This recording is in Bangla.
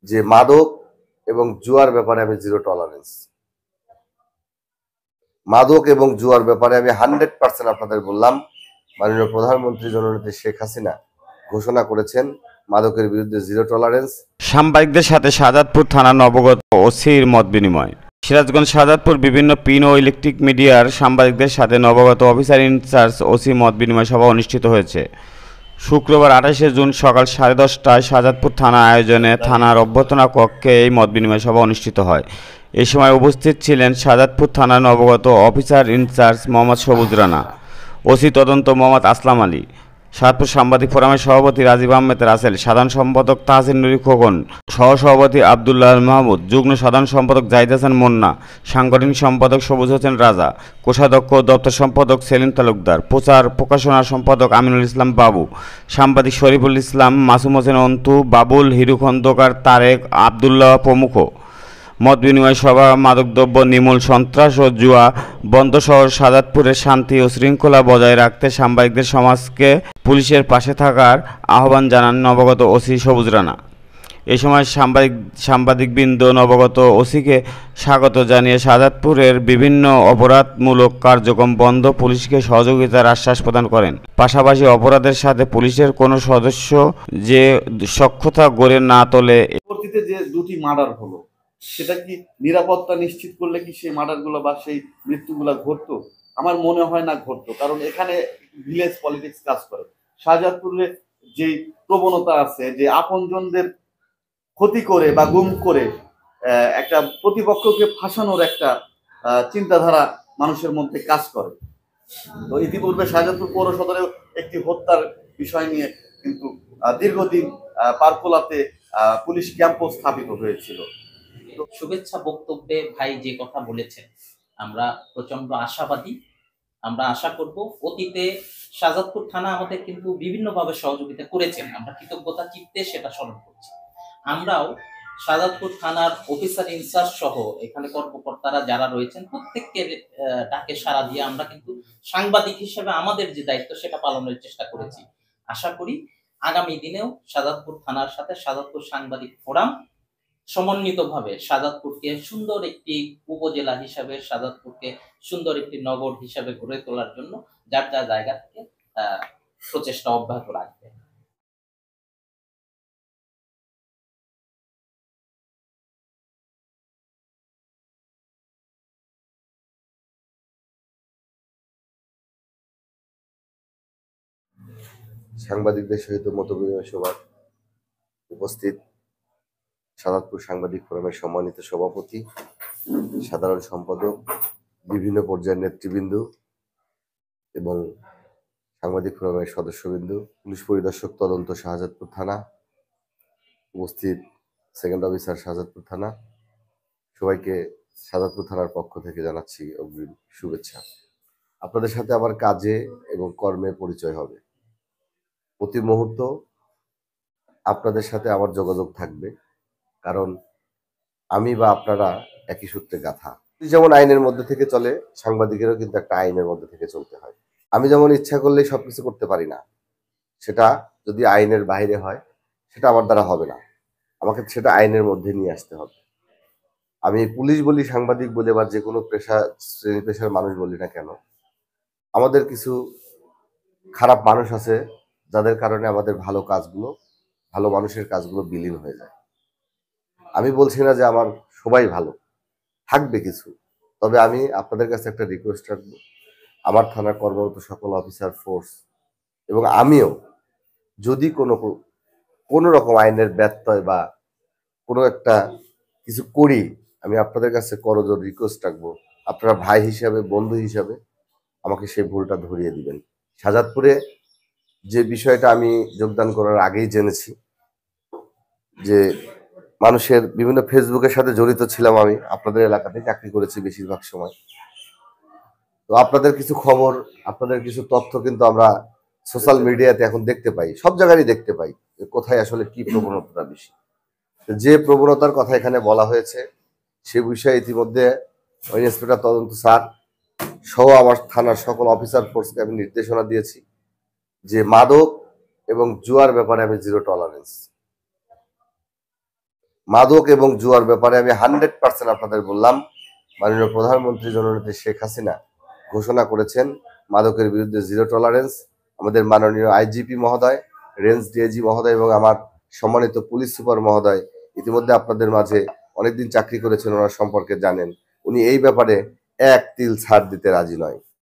যে মাদক এবং জুয়ার ব্যাপারে আমি জিরো টলারেন্স। মাদক এবং জুয়ার ব্যাপারে আমি 100% আপনাদের বললাম, মাননীয় প্রধানমন্ত্রী জননেত্রী শেখ হাসিনা ঘোষণা করেছেন মাদকের বিরুদ্ধে জিরো টলারেন্স। সাংবাদিকদের সাথে শাহজাদপুর থানার নবগত ওসির মত বিনিময়। সিরাজগঞ্জ শাহজাদপুর বিভিন্ন প্রিন্ট ও ইলেকট্রিক মিডিয়ার সাংবাদিকদের সাথে নবগত অফিসার ইনচার্জ ওসি মত বিনিময় সভা অনুষ্ঠিত হয়েছে। শুক্রবার 28শে জুন সকাল 10:30টায় শাহজাদপুর থানা আয়োজনে থানার অভ্যর্থনা কক্ষে এই মত বিনিময় সভা অনুষ্ঠিত হয়। এই সময় উপস্থিত ছিলেন শাহজাদপুর থানার নবগত অফিসার ইনচার্জ মোহাম্মদ সবুজ রানা, ওসি তদন্ত মোহাম্মদ আসলাম আলী, শাহজাদপুর সাংবাদিক ফোরামের সভাপতি রাজীব আহমেদ রাসেল, সাধারণ সম্পাদক তাহসিন নুরি খোকন, সহসভাপতি আবদুল্লাহ মাহমুদ, যুগ্ম সাধারণ সম্পাদক জাহিদ হাসান মুন্না, সাংগঠনিক সম্পাদক সবুজ হোসেন রাজা, কোষাধ্যক্ষ দপ্তর সম্পাদক সেলিম তালুকদার, প্রচার প্রকাশনা সম্পাদক আমিনুল ইসলাম বাবু, সাংবাদিক শরীফুল ইসলাম, মাসুম হোসেন অন্তু, বাবুল, হিরু খন্দকার, তারেক, আবদুল্লাহ প্রমুখ। মত বিনিময় সভা মাদকদ্রব্য নির্মূল, সন্ত্রাস ও জুয়া বন্ধ সহ শাহজাদপুরের শান্তি ও শৃঙ্খলা বজায় রাখতে সাংবাদিকদের সমাজকে পুলিশের পাশে থাকার আহ্বান জানান নবগত ওসি সবুজ রানা। এ সময় সাংবাদিকবৃন্দ নবগত ওসিকে স্বাগত জানিয়ে শাহজাদপুরের বিভিন্ন অপরাধমূলক কার্যক্রম বন্ধ পুলিশকে সহযোগিতার আশ্বাস প্রদান করেন। পাশাপাশি অপরাধের সাথে পুলিশের কোনো সদস্য যে সখ্যতা গড়ে না তোলে। পরবর্তীতে যে দুটি মার্ডার হলো, সেটা কি নিরাপত্তা নিশ্চিত করলে কি সেই মার্ডারগুলো বা সেই মৃত্যুগুলো ঘটতো? আমার মনে হয় না ঘটতো, কারণ এখানে ভিলেজ পলিটিক্স কাজ করে। শাহজাদপুরে যে প্রবণতা আছে যে আপনজনদের ক্ষতি করে বা গুম করে একটা প্রতিপক্ষকে ফাঁসানোর একটা চিন্তাধারা মানুষের মধ্যে কাজ করে। তো ইতিপূর্বে শাহজাদপুর পৌর সদরে একটি হত্যার বিষয় নিয়ে কিন্তু দীর্ঘদিন পারকোলাতে পুলিশ ক্যাম্পও স্থাপিত হয়েছিল। শুভেচ্ছা বক্তব্যে ভাই যে কথা বলেছেন, আমরা প্রচন্ড আশাবাদী। আমরা আশা করব, অতীতে শাহজাদপুর থানা আমাদের কিন্তু বিভিন্নভাবে সহযোগিতা করেছেন, আমরা কৃতজ্ঞতা চিত্তে সেটা স্মরণ করছি। আমরাও শাহজাদপুর থানার অফিসার ইনচার্জ সহ এখানে কর্মকর্তারা যারা রয়েছেন প্রত্যেককে ডাকে সাড়া দিয়ে আমরা কিন্তু সাংবাদিক হিসেবে আমাদের যে দায়িত্ব সেটা পালনের চেষ্টা করেছি। আশা করি আগামী দিনেও শাহজাদপুর থানার সাথে শাহজাদপুর সাংবাদিক ফোরাম সমন্বিতভাবে শাহজাদপুরকে সুন্দর একটি উপজেলা হিসাবে, শাহজাদপুরকে সুন্দর একটি নগর হিসাবে গড়ে তোলার জন্য যার যার জায়গা থেকে প্রচেষ্টা অব্যাহত রাখবে। সাংবাদিকদের সহিত মতবিনিময় সভায় উপস্থিত শাহজাদপুর সাংবাদিক ফোরামের সম্মানিত সভাপতি, সাধারণ সম্পাদক, বিভিন্ন পর্যায়ের নেতৃবৃন্দ এবং সাংবাদিক ফোরামের সদস্যবৃন্দ, পুলিশ পরিদর্শক তদন্ত শাহজাদপুর থানা, উপস্থিত সেকেন্ড অফিসার শাহজাদপুর থানা, সবাইকে শাহজাদপুর থানার পক্ষ থেকে জানাচ্ছি অগ্রিম শুভেচ্ছা। আপনাদের সাথে আমার কাজে এবং কর্মে পরিচয় হবে। প্রতি মুহূর্ত আপনাদের সাথে আমার যোগাযোগ থাকবে, কারণ আমি বা আপনারা একই সূত্রে গাঁথা। যেমন আইনের মধ্যে থেকে চলে, সাংবাদিকেরও কিন্তু একটা আইনের মধ্যে থেকে চলতে হয়। আমি যেমন ইচ্ছা করলেই সবকিছু করতে পারি না, সেটা যদি আইনের বাইরে হয় সেটা আমার দ্বারা হবে না, আমাকে সেটা আইনের মধ্যে নিয়ে আসতে হবে। আমি পুলিশ বলি, সাংবাদিক বলি, বা যে কোনো শ্রেণী পেশার মানুষ বলি না কেন, আমাদের কিছু খারাপ মানুষ আছে যাদের কারণে আমাদের ভালো কাজগুলো, ভালো মানুষের কাজগুলো বিলীন হয়ে যায়। আমি বলছি না যে আমার সবাই ভালো, থাকবে কিছু, তবে আমি আপনাদের কাছে একটা রিকোয়েস্ট রাখবো, আমার থানার কর্মরত সকল অফিসার ফোর্স এবং আমিও যদি কোনো রকম আইনের ব্যত্যয় বা কোনো একটা কিছু করি, আমি আপনাদের কাছে করজোড় রিকোয়েস্ট রাখবো, আপনারা ভাই হিসাবে, বন্ধু হিসাবে আমাকে সেই ভুলটা ধরিয়ে দিবেন। শাহজাদপুরে যে বিষয়টা আমি যোগদান করার আগেই জেনেছি, যে মানুষের বিভিন্ন ফেসবুকের সাথে জড়িত ছিলাম, আমি আপনাদের এলাকাতে চাকরি করেছি বেশিরভাগ সময়। তো আপনাদের কিছু খবর, আপনাদের কিছু তথ্য কিন্তু আমরা সোশ্যাল মিডিয়াতে এখন দেখতে পাই, সব জায়গায় দেখতে পাই কোথায় আসলে কি প্রবণতা বেশি। যে প্রবণতার কথা এখানে বলা হয়েছে সে বিষয়ে ইতিমধ্যে ইন্সপেক্টর তদন্ত স্যার সহ আমার থানার সকল অফিসার ফোর্সকে আমি নির্দেশনা দিয়েছি যে মাদক এবং জুয়ার ব্যাপারে আমি জিরো টলারেন্স। মাদক এবং জুয়ার ব্যাপারে আমি 100% আপনাদের বললাম, মাননীয় প্রধানমন্ত্রী জননেত্রী শেখ হাসিনা ঘোষণা করেছেন মাদকের বিরুদ্ধে জিরো টলারেন্স। আমাদের মাননীয় আইজিপি মহোদয়, রেঞ্জ ডিআইজি মহোদয় এবং আমার সম্মানিত পুলিশ সুপার মহোদয় ইতিমধ্যে আপনাদের মাঝে অনেকদিন চাকরি করেছেন, ওনার সম্পর্কে জানেন। উনি এই ব্যাপারে এক তিল ছাড় দিতে রাজি নয়।